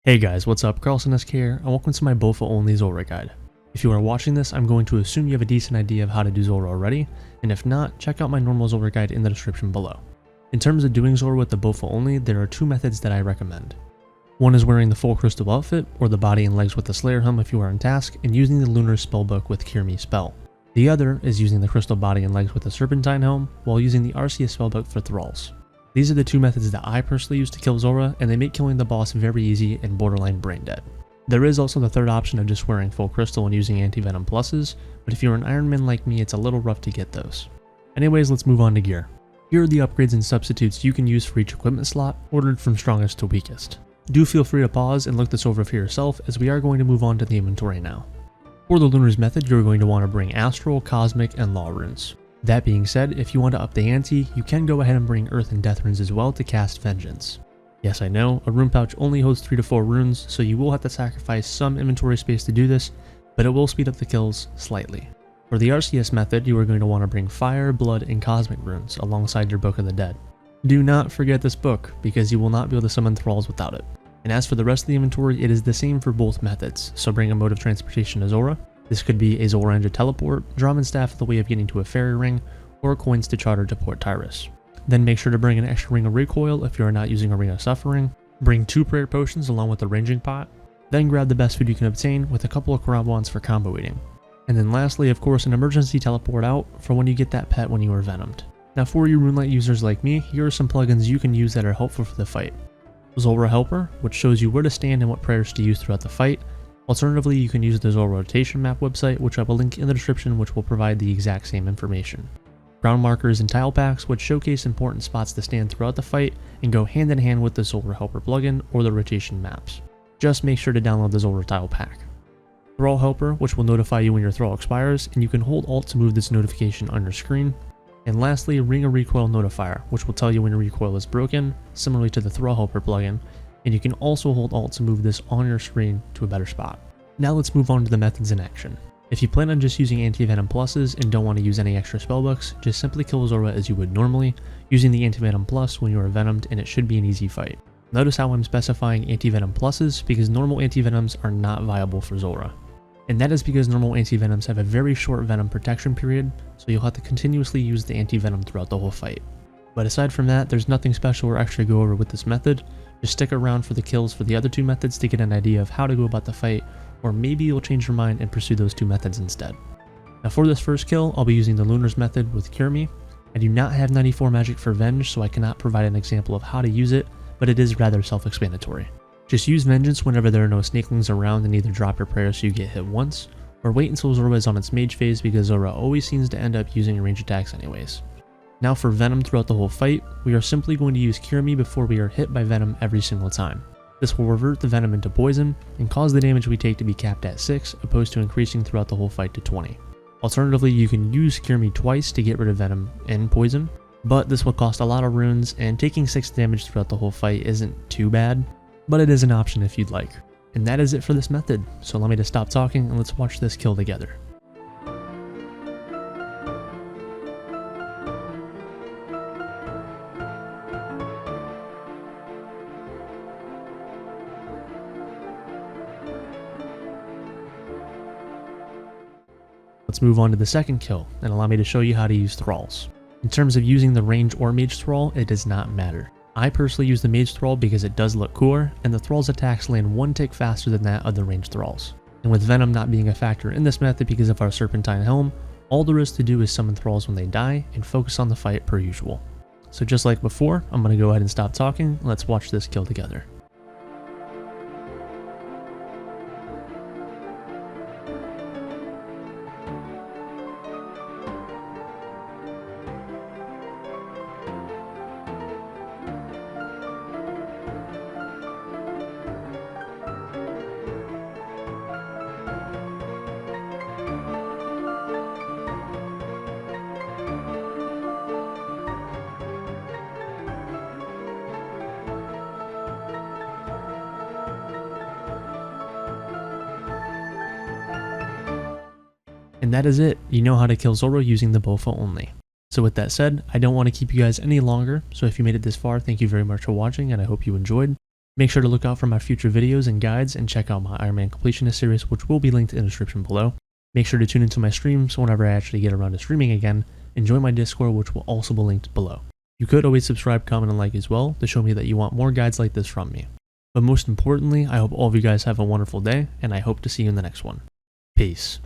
Hey guys, what's up? Carlson here, and welcome to my Bowfa only Zulrah guide. If you are watching this, I'm going to assume you have a decent idea of how to do Zulrah already, and if not, check out my normal Zulrah guide in the description below. In terms of doing Zulrah with the Bowfa only, there are two methods that I recommend. One is wearing the full crystal outfit, or the body and legs with the Slayer Helm if you are on task, and using the Lunars spellbook with Cure Me spell. The other is using the crystal body and legs with the Serpentine Helm, while using the Arceuus spellbook for Thralls. These are the two methods that I personally use to kill Zulrah, and they make killing the boss very easy and borderline brain dead. There is also the third option of just wearing full crystal and using Antivenom pluses, but if you're an Ironman like me, it's a little rough to get those. Anyways, let's move on to gear. Here are the upgrades and substitutes you can use for each equipment slot, ordered from strongest to weakest. Do feel free to pause and look this over for yourself, as we are going to move on to the inventory now. For the Lunars method, you're going to want to bring Astral, Cosmic, and Law runes. That being said, if you want to up the ante, you can go ahead and bring Earth and Death runes as well to cast Vengeance. Yes, I know, a rune pouch only holds 3 to 4 runes, so you will have to sacrifice some inventory space to do this, but it will speed up the kills slightly. For the Arceuus method, you are going to want to bring Fire, Blood, and Cosmic runes alongside your Book of the Dead. Do not forget this book, because you will not be able to summon Thralls without it. And as for the rest of the inventory, it is the same for both methods, so bring a mode of transportation to Zulrah. This could be a Zulrah teleport, Drum and Staff as the way of getting to a fairy ring, or coins to charter to Port Tyrus. Then make sure to bring an extra ring of recoil if you are not using a ring of suffering, bring 2 prayer potions along with a ranging pot, then grab the best food you can obtain with a couple of Karabons for combo eating. And then lastly, of course, an emergency teleport out for when you get that pet when you are venomed. Now for you RuneLite users like me, here are some plugins you can use that are helpful for the fight. Zulrah Helper, which shows you where to stand and what prayers to use throughout the fight. Alternatively, you can use the Zulrah rotation map website, which I will link in the description, which will provide the exact same information. Ground markers and tile packs, which showcase important spots to stand throughout the fight and go hand in hand with the Zulrah Helper plugin or the rotation maps. Just make sure to download the Zulrah tile pack. Thrall Helper, which will notify you when your thrall expires, and you can hold Alt to move this notification on your screen. And lastly, Ring of Recoil Notifier, which will tell you when your recoil is broken, similarly to the Thrall Helper plugin, and you can also hold Alt to move this on your screen to a better spot. Now let's move on to the methods in action. If you plan on just using Antivenom pluses and don't want to use any extra spellbooks, just simply kill Zulrah as you would normally, using the Antivenom plus when you are venomed, and it should be an easy fight. Notice how I'm specifying Antivenom pluses, because normal Antivenoms are not viable for Zulrah. And that is because normal Antivenoms have a very short venom protection period, so you'll have to continuously use the Antivenom throughout the whole fight. But aside from that, there's nothing special or extra to go over with this method. Just stick around for the kills for the other two methods to get an idea of how to go about the fight, or maybe you'll change your mind and pursue those two methods instead. Now for this first kill, I'll be using the Lunars method with Cure Me. I do not have 94 magic for Venge, so I cannot provide an example of how to use it, but it is rather self-explanatory. Just use Vengeance whenever there are no snakelings around and either drop your prayer so you get hit once, or wait until Zulrah is on its mage phase, because Zulrah always seems to end up using range attacks anyways. Now for Venom throughout the whole fight, we are simply going to use Cure Me before we are hit by Venom every single time. This will revert the Venom into poison, and cause the damage we take to be capped at 6, opposed to increasing throughout the whole fight to 20. Alternatively, you can use Cure Me twice to get rid of Venom and poison, but this will cost a lot of runes, and taking 6 damage throughout the whole fight isn't too bad, but it is an option if you'd like. And that is it for this method, so allow me to stop talking and let's watch this kill together. Let's move on to the second kill, and allow me to show you how to use Thralls. In terms of using the range or mage thrall, it does not matter. I personally use the mage thrall because it does look cooler, and the thrall's attacks land 1 tick faster than that of the ranged thralls. And with Venom not being a factor in this method because of our Serpentine Helm, all there is to do is summon thralls when they die and focus on the fight per usual. So just like before, I'm going to go ahead and stop talking, and let's watch this kill together. And that is it. You know how to kill Zulrah using the Bowfa only. So with that said, I don't want to keep you guys any longer, so if you made it this far, thank you very much for watching, and I hope you enjoyed. Make sure to look out for my future videos and guides and check out my Ironman Completionist series, which will be linked in the description below. Make sure to tune into my streams whenever I actually get around to streaming again, and join my Discord, which will also be linked below. You could always subscribe, comment, and like as well to show me that you want more guides like this from me. But most importantly, I hope all of you guys have a wonderful day, and I hope to see you in the next one. Peace.